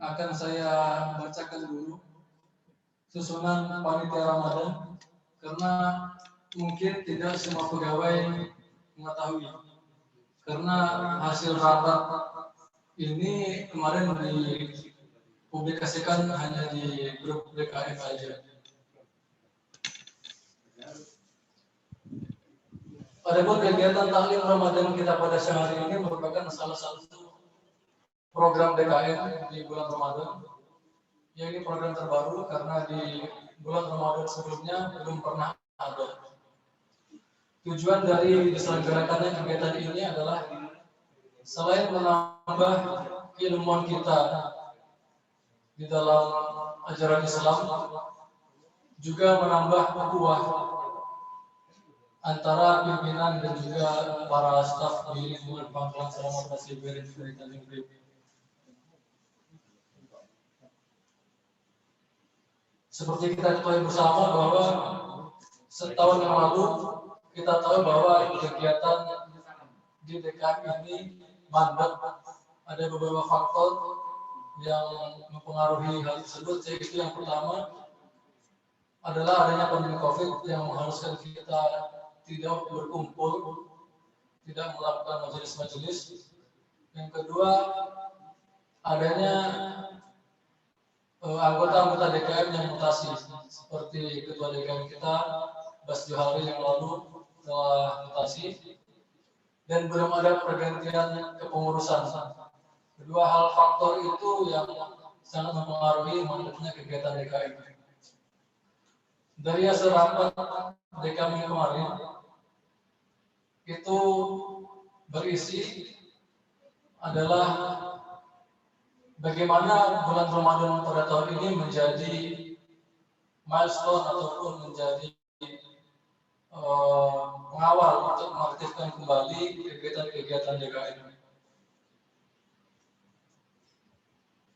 akan saya bacakan dulu susunan panitia Ramadan karena mungkin tidak semua pegawai mengetahui. Karena hasil rapat ini kemarin dipublikasikan hanya di grup BKF aja. Adapun kegiatan taklim Ramadan kita pada siang hari ini merupakan salah satu program DKM di bulan Ramadan. Ya, ini program terbaru karena di bulan Ramadan sebelumnya belum pernah ada. Tujuan dari diselenggarakannya kegiatan ini adalah selain menambah keilmuan kita di dalam ajaran Islam, juga menambah ukhuwah antara pimpinan dan juga para staf di lingkungan Pangkalan Selamat Pasir dari Tanjung Priok. Seperti kita ketahui bersama bahwa setahun yang lalu kita tahu bahwa kegiatan di DKM ini mandek. Ada beberapa faktor yang mempengaruhi hal tersebut. Yaitu yang pertama adalah adanya pandemi COVID yang mengharuskan kita tidak berkumpul, tidak melakukan majelis-majelis. Yang kedua, adanya anggota-anggota DKM yang mutasi, seperti ketua DKM kita, Bas Johari yang lalu telah mutasi, dan belum ada pergantian kepengurusan. Kedua hal faktor itu yang sangat mempengaruhi mandeknya kegiatan DKM. Dari hasil rapat DKM yang kemarin, itu berisi adalah bagaimana bulan Ramadan pada tahun ini menjadi milestone ataupun menjadi pengawal untuk mengaktifkan kembali kegiatan-kegiatan DKM.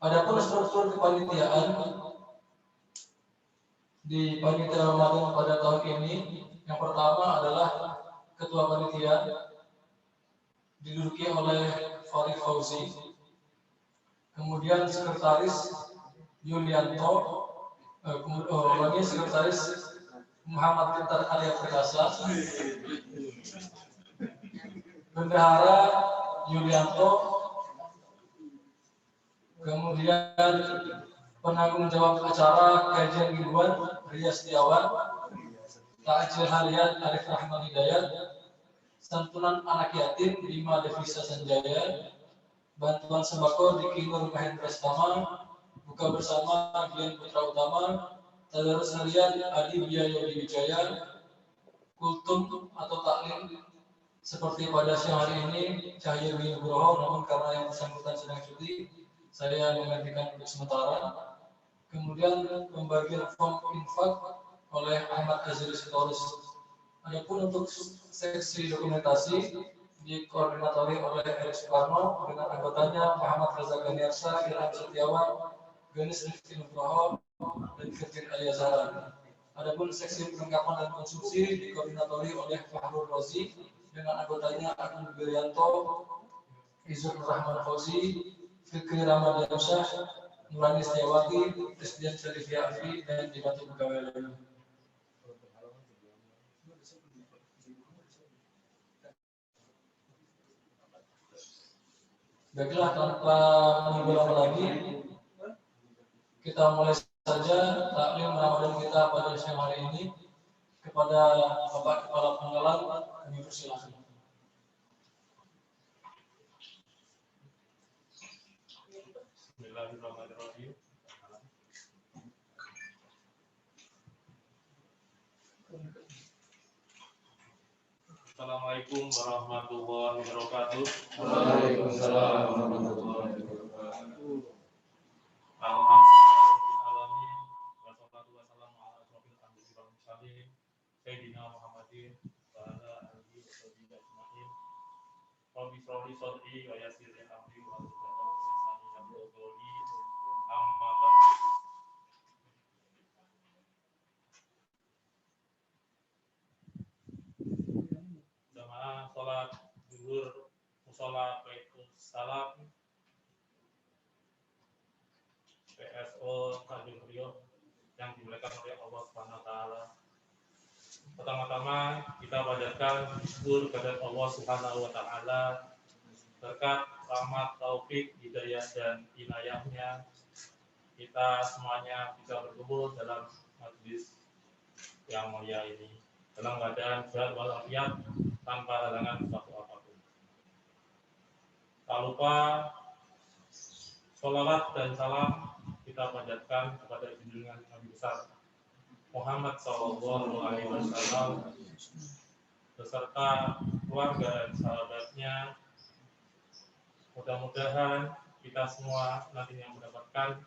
Adapun struktur kepanitiaan di panitia Ramadan pada tahun ini, yang pertama adalah ketua panitia diduduki oleh Farid Fauzi, kemudian sekretaris Yulianto, kemudian sekretaris Muhammad Pintar Arya Perkasa, bendahara Yulianto, kemudian penanggung jawab acara kajian mingguan Ria Setiawan, takjil harian Arif Rahman Hidayat, santunan anak yatim Bima Devisa Sanjaya, bantuan sembako di Kinur Mahendra Stama, buka bersama Dian Putra Utama, tadarus harian Adi Biayo Wijaya, kultum atau taklim seperti pada siang hari ini Cahaya Nugroho, namun karena yang bersangkutan sedang cuti, saya menggantikan untuk sementara. Kemudian pembagian form infak oleh Ahmad Azri Sitorus. Adapun untuk seksi dokumentasi dikoordinatori oleh Erik Soekarno dengan anggotanya Muhammad Reza Ganiarsa, Ilham Setiawan, Ganis Rifki Nugroho, dan Firtin Aliazara. Adapun seksi perlengkapan dan konsumsi dikoordinatori oleh Fahrul Rozi dengan anggotanya Agung Wirianto, Izur Rahman Fauzi, Fikri Ramadiansyah, Nurani Setiawati, Presiden Syarifia Afi, dan dibantu pegawai lain. Baiklah, tanpa menunggu lama lagi, kita mulai saja taklim Ramadan kita pada siang hari ini. Kepada Bapak Kepala Penggalan, kami persilakan. Bismillahirrahmanirrahim. Assalamualaikum warahmatullahi wabarakatuh. Waalaikumsalam warahmatullahi wabarakatuh. Alhamdulillahirrahmanirrahim. Wassalatu wassalamu ala asyrofil anbiya'i wal mursalin Sayyidina Muhammadin wa ala alihi wa sahbihi ajma'in. Rabbi shrah li sadri wa yassir li amri wa hlul 'uqdatam min lisani yafqahu qawli. Amma ba'du. Jamaah salat zuhur mushola Baitul Salam PSO Tanjung Priok yang dimuliakan oleh Allah Subhanahu wa taala. Pertama-tama kita panjatkan syukur kepada Allah Subhanahu wa taala berkat rahmat, taufik, hidayah dan inayahnya kita semuanya bisa berkumpul dalam majelis yang mulia ini dalam keadaan sehat walafiat tanpa halangan suatu apapun. Tak lupa sholawat dan salam kita panjatkan kepada junjungan Nabi besar Muhammad Sallallahu Alaihi Wasallam beserta keluarga dan sahabatnya. Mudah-mudahan kita semua nantinya mendapatkan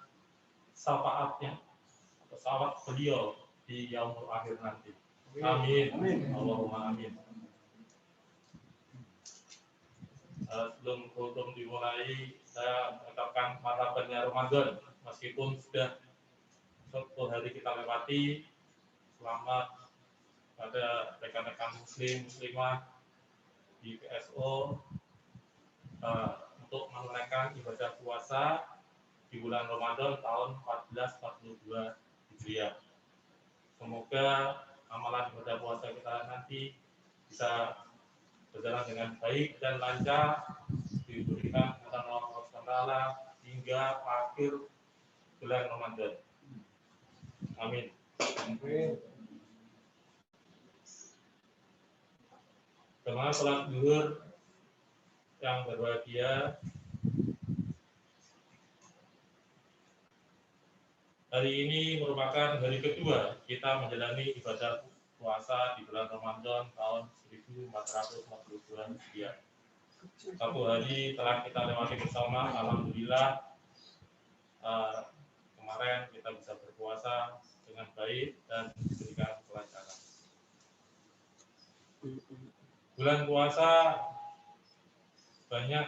syafaatnya atau syafaat beliau di yaumul akhir nanti. Amin. Allahumma amin. Sebelum hukum dimulai, saya mengucapkan marhabannya Ramadan, meskipun sudah 1 hari kita lewati. Selamat pada rekan-rekan muslimah di PSO untuk menunaikan ibadah puasa di bulan Ramadan tahun 1442 Hijriah. Semoga amalan ibadah puasa kita nanti bisa berjalan dengan baik dan lancar, diberikan kepada Allah SWT hingga akhir bulan Ramadan. Amin. Jemaah salat zuhur yang berbahagia, hari ini merupakan hari kedua kita menjalani ibadah puasa di bulan Ramadan tahun 1442 Hijriah. 1 hari telah kita lewati bersama, alhamdulillah. Kemarin kita bisa berpuasa dengan baik dan diberikan kelancaran. Bulan puasa banyak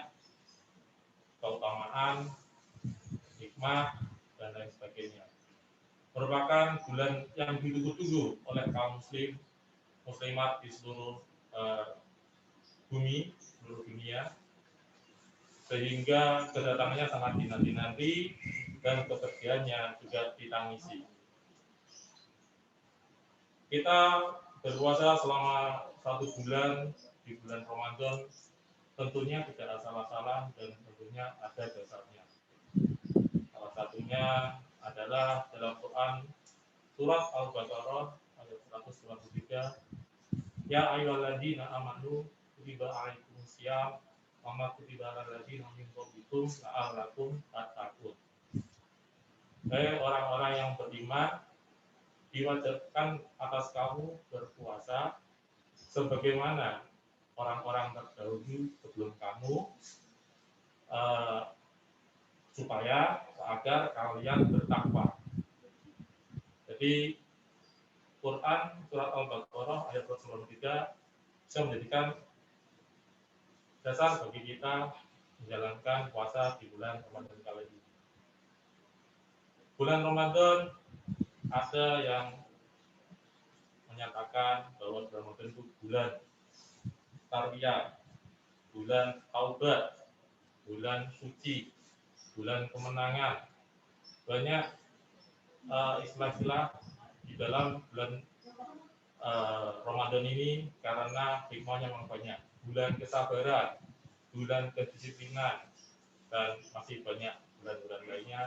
keutamaan, hikmah, dan lain sebagainya. Merupakan bulan yang ditunggu-tunggu oleh kaum muslimat di seluruh bumi, seluruh dunia, sehingga kedatangannya sangat dinanti-nanti dan kepergiannya juga ditangisi. Kita berpuasa selama 1 bulan di bulan Ramadan tentunya tidak asal-asalan dan tentunya ada dasarnya. Salah satunya adalah dalam Quran surat Al-Baqarah ayat 193, ya ayyuhalladzina amanu kutiba alaikumusiyam wa ma kutiba alal ladzina min qablikum la'allakum tattaqun. Hai orang-orang yang beriman, diwajibkan atas kamu berpuasa sebagaimana orang-orang terdahulu sebelum kamu, supaya agar kalian bertakwa. Jadi Quran surat Al-Baqarah ayat 193 bisa menjadikan dasar bagi kita menjalankan puasa di bulan Ramadan kali ini. Bulan Ramadan ada yang menyatakan bahwa Ramadan itu bulan tarbiyah, bulan taubat, bulan suci, bulan kemenangan. Banyak istilah-istilah di dalam bulan Ramadan ini karena hikmahnya memang banyak. Bulan kesabaran, bulan kedisiplinan, dan masih banyak bulan-bulan lainnya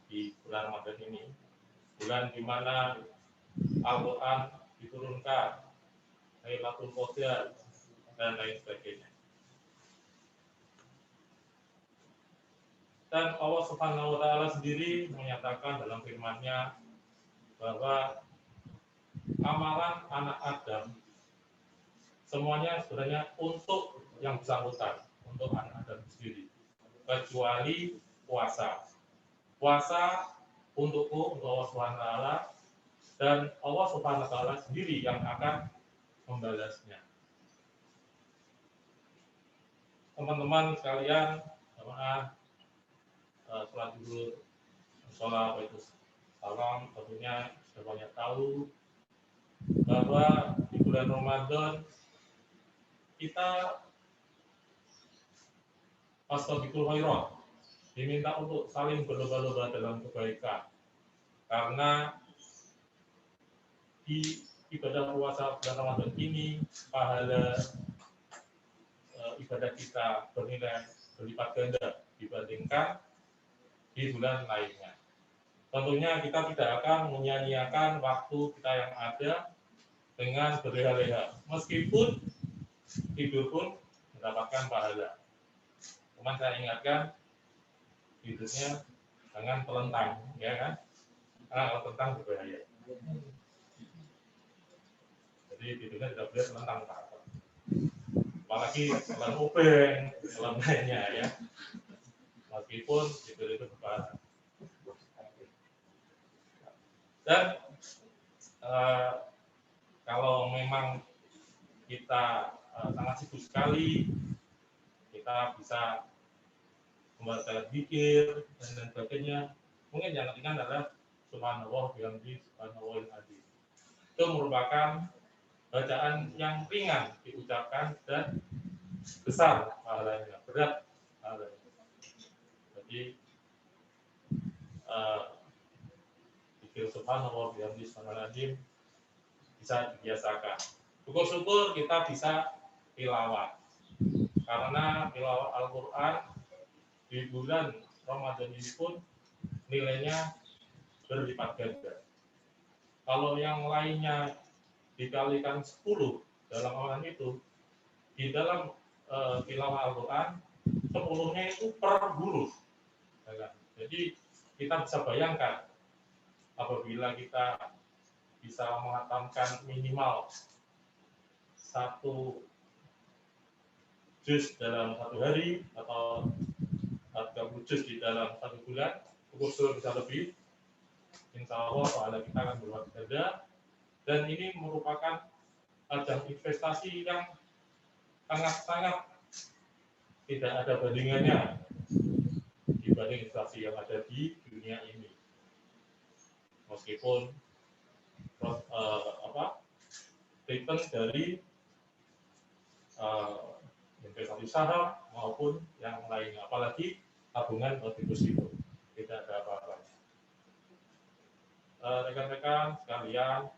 di bulan Ramadan ini. Bulan di mana Al-Quran diturunkan, Lailatul Qadar, dan lain sebagainya. Dan Allah Subhanahu wa taala sendiri menyatakan dalam firman-Nya bahwa amalan anak Adam semuanya sebenarnya untuk yang bersangkutan, untuk anak Adam sendiri, kecuali puasa. Puasa untukku, untuk Allah Subhanahu wa taala, dan Allah Subhanahu wa taala sendiri yang akan membalasnya. Teman-teman sekalian, jemaah salat zuhur, sholat salam, tentunya sudah banyak tahu bahwa di bulan Ramadan kita fastabiqul khairat, diminta untuk saling berlomba-lomba dalam kebaikan, karena di ibadah puasa bulan Ramadan ini pahala ibadah kita bernilai berlipat ganda dibandingkan di bulan lainnya. Tentunya kita tidak akan menyia-nyiakan waktu kita yang ada dengan berleha-leha, meskipun tidur pun mendapatkan pahala. Cuman saya ingatkan, tidurnya jangan telentang, ya kan? Karena kalau telentang berbahaya. Jadi tidurnya tidak boleh telentang, Pak. Apalagi telan obeng, telan lainnya, ya. Meskipun tidur itu berbahaya. Dan kalau memang kita sangat sibuk sekali, kita bisa membaca zikir dan lain sebagainya. Mungkin yang ketiga adalah subhanallah bihamdi subhanallahil azim. Itu merupakan bacaan yang ringan diucapkan dan besar pahalanya, berat pahalanya. Jadi zikir subhanallah bihamdi subhanallahil azim bisa dibiasakan. Syukur-syukur kita bisa tilawah. Karena tilawah Al-Quran di bulan Ramadan ini pun nilainya berlipat ganda. Kalau yang lainnya dikalikan 10 dalam amalan itu, di dalam tilawah Al-Quran 10-nya itu per huruf. Jadi kita bisa bayangkan apabila kita bisa menghatamkan minimal 1 juz dalam 1 hari atau 30 juz di dalam 1 bulan, ukur bisa lebih. Insya Allah pahala kita akan berlipat ganda, dan ini merupakan ajang investasi yang sangat-sangat tidak ada bandingannya dibanding investasi yang ada di dunia ini. Meskipun return dari investasi saham maupun yang lainnya, apalagi tabungan atau deposito, tidak ada apa-apa. Rekan-rekan sekalian,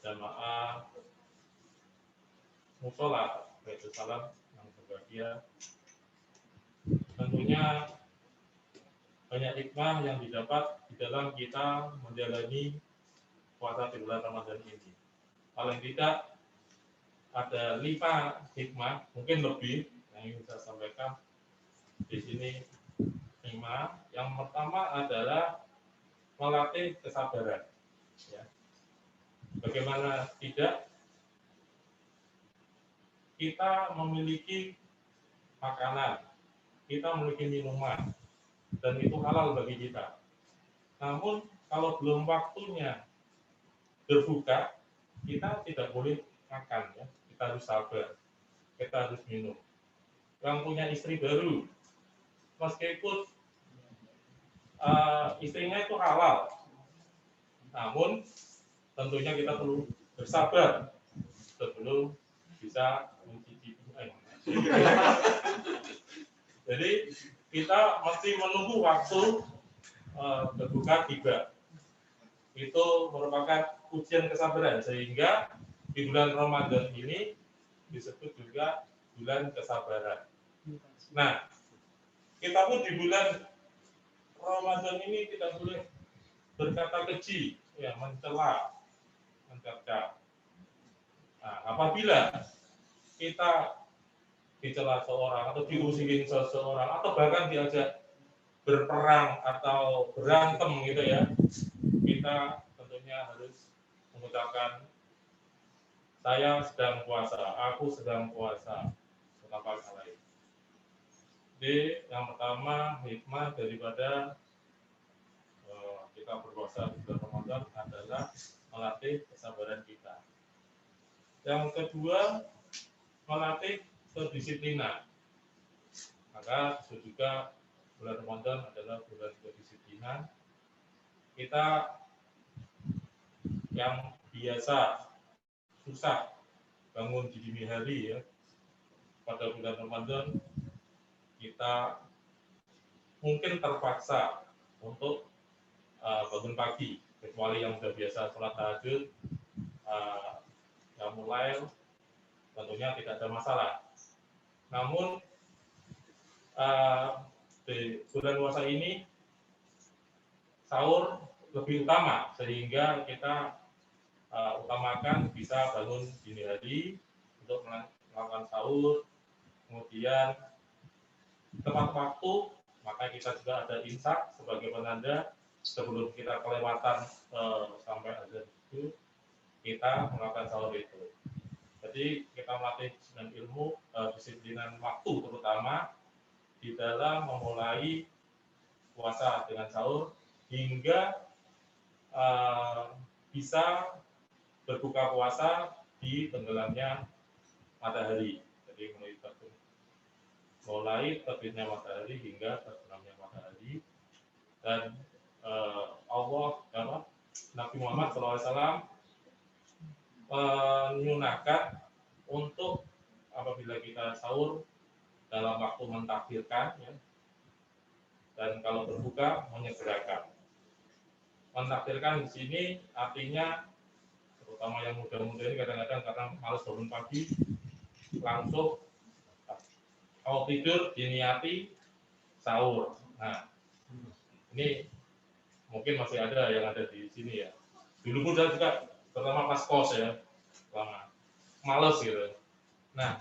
jamaah musola Baitul Salam yang berbahagia, tentunya banyak hikmah yang didapat di dalam kita menjalani puasa di bulan Ramadan ini. Paling tidak ada 5 hikmah, mungkin lebih yang ingin saya sampaikan di sini. 5. Yang pertama adalah melatih kesabaran. Ya. Bagaimana tidak, kita memiliki makanan, kita memiliki minuman, dan itu halal bagi kita. Namun kalau belum waktunya berbuka, kita tidak boleh makan, ya. Kita harus sabar, kita harus minum. Yang punya istri baru, meskipun istrinya itu halal, namun tentunya kita perlu bersabar sebelum bisa mencicipi. Jadi kita mesti menunggu waktu berbuka tiba. Itu merupakan ujian kesabaran, sehingga di bulan Ramadan ini disebut juga bulan kesabaran. Nah, kita pun di bulan Ramadan ini tidak boleh berkata keji, ya, mencela, mencerca. Nah, apabila kita dicela seorang atau diusirin seseorang atau bahkan diajak berperang atau berantem gitu, ya, kita tentunya harus mengucapkan saya sedang puasa, aku sedang puasa, tanpa lain. Jadi yang pertama, hikmah daripada kita berpuasa di bulan Ramadan adalah melatih kesabaran kita. Yang kedua, melatih kedisiplinan. Maka itu juga bulan Ramadan adalah bulan kedisiplinan. Kita yang biasa susah bangun di dini hari, ya, pada bulan Ramadan kita mungkin terpaksa untuk bangun pagi, kecuali yang sudah biasa sholat tahajud, yang mulai tentunya tidak ada masalah. Namun di bulan puasa ini sahur lebih utama, sehingga kita utamakan bisa bangun dini hari untuk melakukan sahur, kemudian tepat waktu, maka kita juga ada imsak sebagai penanda sebelum kita kelewatan sampai azan itu kita melakukan sahur itu. Jadi kita melatih dengan ilmu disiplinan waktu, terutama di dalam memulai puasa dengan sahur hingga bisa berbuka puasa di tenggelamnya matahari. Jadi mulai terbitnya matahari hingga tenggelamnya matahari. Dan Nabi Muhammad SAW menyunahkan untuk apabila kita sahur dalam waktu mentakbirkan, ya, dan kalau berbuka menyegerakan. Mentakbirkan di sini artinya, terutama yang muda-muda ini kadang-kadang karena malas bangun pagi, langsung mau tidur diniati sahur. Nah, ini mungkin masih ada yang ada di sini ya. Dulu pun saya juga, terutama pas kos ya, lama males gitu. Nah,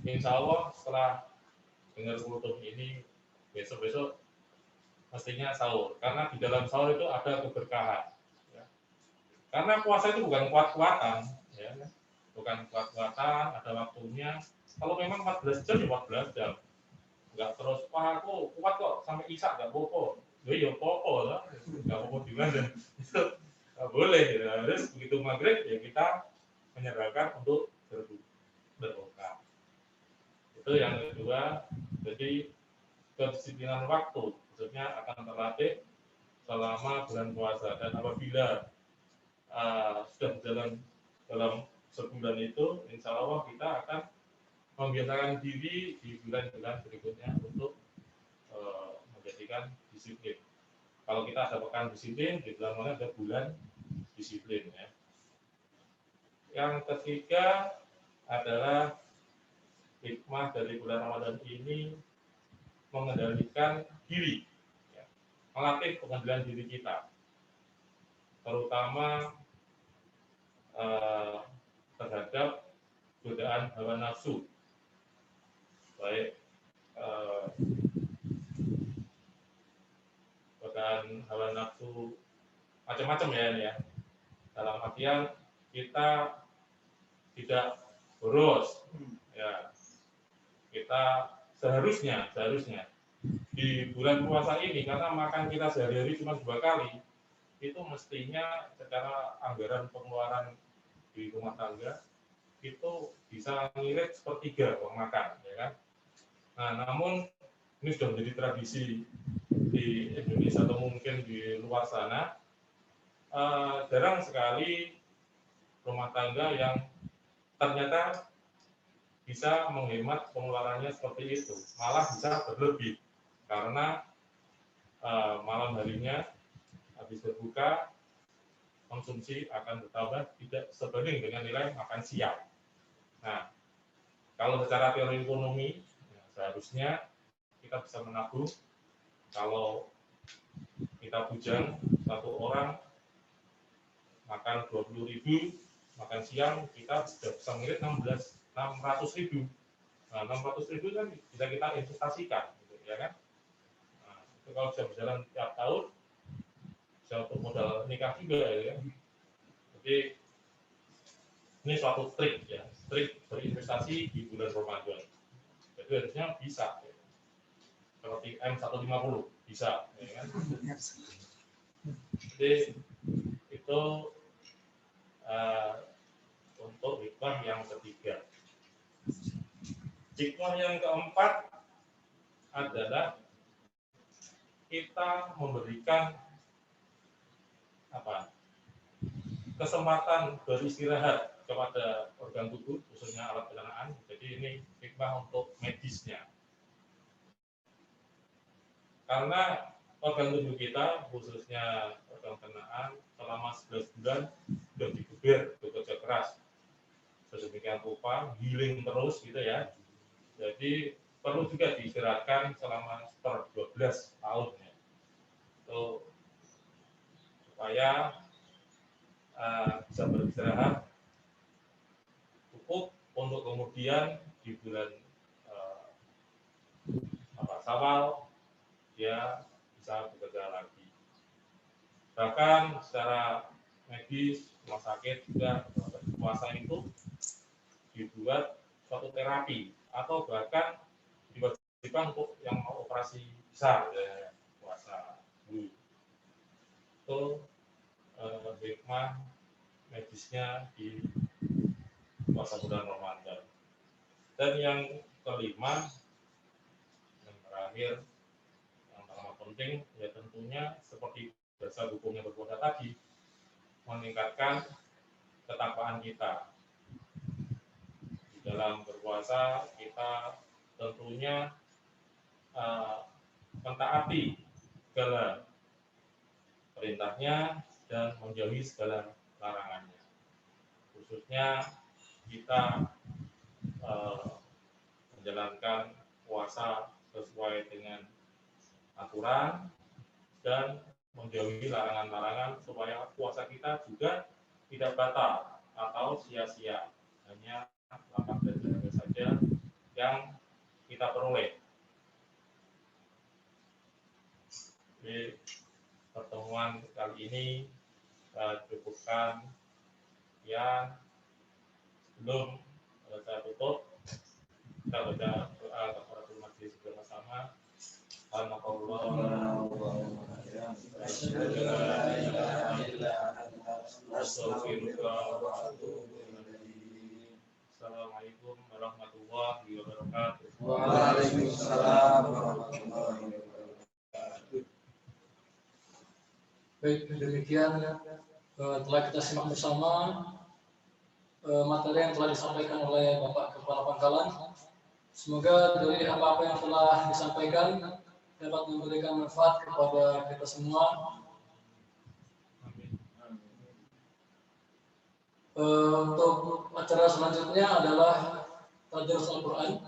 insya Allah setelah dengar kultum ini, besok-besok mestinya sahur. Karena di dalam sahur itu ada keberkahan. Ya. Karena puasa itu bukan kuat-kuatan, ya. Bukan kuat-kuatan, ada waktunya. Kalau memang 14 jam, ya 14 jam. Enggak terus, wah aku kuat kok sampai isak, enggak apa-apa. Ya apa-apa lah, enggak apa-apa gimana. Itu enggak boleh. Ya. Terus begitu maghrib, ya kita menyerahkan untuk berbuka. Itu yang kedua, jadi kedisiplinan waktu, maksudnya akan terlatih selama bulan puasa. Dan apabila sudah berjalan dalam sebulan itu, insya Allah kita akan membiasakan diri di bulan-bulan berikutnya untuk menjadikan disiplin. Kalau kita ada pekan disiplin, di bulan mana ada bulan disiplin. Ya. Yang ketiga adalah hikmah dari bulan Ramadan ini mengendalikan diri, ya, melatih pengendalian diri kita, terutama terhadap godaan hawa nafsu, baik godaan hawa nafsu macam-macam ya ini ya. Dalam artian kita tidak boros, ya. Kita seharusnya di bulan puasa ini, karena makan kita sehari-hari cuma 2 kali, itu mestinya secara anggaran pengeluaran di rumah tangga itu bisa ngirit sepertiga uang makan, ya kan? Nah, namun ini sudah menjadi tradisi di Indonesia atau mungkin di luar sana, jarang sekali rumah tangga yang ternyata bisa menghemat pengeluarannya seperti itu, malah bisa berlebih karena malam harinya habis berbuka konsumsi akan bertambah tidak sebanding dengan nilai makan siang. Nah, kalau secara teori ekonomi, ya, seharusnya kita bisa menabung. Kalau kita bujang satu orang makan 20.000, makan siang kita sudah bisa ngirit 600.000. Nah, 600.000 kan bisa kita investasikan, gitu, ya kan? Nah, itu kalau bisa berjalan tiap tahun, bisa untuk modal nikah juga, ya kan? Jadi ini suatu trik, ya, trik berinvestasi di bulan Ramadan. Jadi harusnya bisa, ya. Seperti M150 bisa, ya kan? Jadi itu untuk hikmah yang ketiga. Hikmah yang keempat adalah kita memberikan kesempatan beristirahat kepada organ tubuh, khususnya alat pencernaan. Jadi ini hikmah untuk medisnya. Karena organ tubuh kita, khususnya organ pencernaan, selama 11 bulan sudah digeber bekerja keras. Sedemikian rupa, healing terus gitu ya. Jadi perlu juga diistirahatkan selama 12 tahun ya. Itu supaya bisa beristirahat cukup untuk kemudian di bulan Syawal dia bisa bekerja lagi. Bahkan secara medis rumah sakit juga puasa itu dibuat suatu terapi atau bahkan diwajibkan untuk yang mau operasi besar ya, puasa dulu. Itu hikmah medisnya di puasa bulan Ramadan. Dan yang kelima, yang terakhir, yang sangat penting, ya tentunya seperti dasar hukumnya berpuasa tadi, meningkatkan ketakwaan kita. Di dalam berpuasa, kita tentunya mentaati segala perintahnya dan menjauhi segala larangannya. Khususnya kita menjalankan puasa sesuai dengan aturan dan menjauhi larangan-larangan supaya puasa kita juga tidak batal atau sia-sia, hanya lapang dan dada saja yang kita peroleh. Di pertemuan kali ini saya cukupkan ya. Sebelum saya tutup, kita baca doa kafaratul majlis bersama. Assalamualaikum warahmatullahi wabarakatuh. Waalaikumsalam warahmatullahi wabarakatuh. Baik, demikian telah kita simak bersama materi yang telah disampaikan oleh Bapak Kepala Pangkalan. Semoga dari apa-apa yang telah disampaikan dapat memberikan manfaat kepada kita semua. Untuk acara selanjutnya adalah tadarus Al-Quran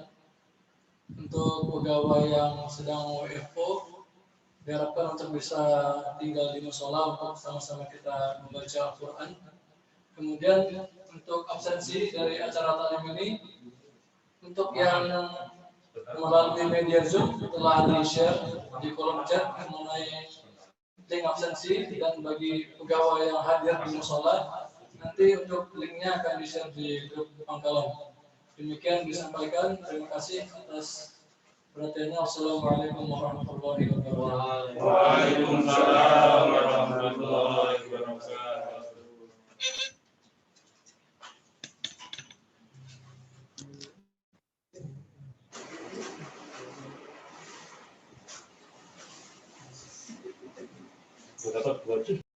untuk pegawai yang sedang WFO. Diharapkan untuk bisa tinggal di musola untuk sama-sama kita membaca Al-Quran. Kemudian untuk absensi dari acara talim ini, untuk yang melalui media Zoom telah di-share di kolom chat mengenai link absensi, dan bagi pegawai yang hadir di musola nanti untuk linknya akan di-share di grup Pangkalan. Demikian disampaikan. Terima kasih atas perhatiannya. Wassalamualaikum warahmatullahi wabarakatuh. Waalaikumsalam warahmatullahi wabarakatuh. Dapat 2 jam.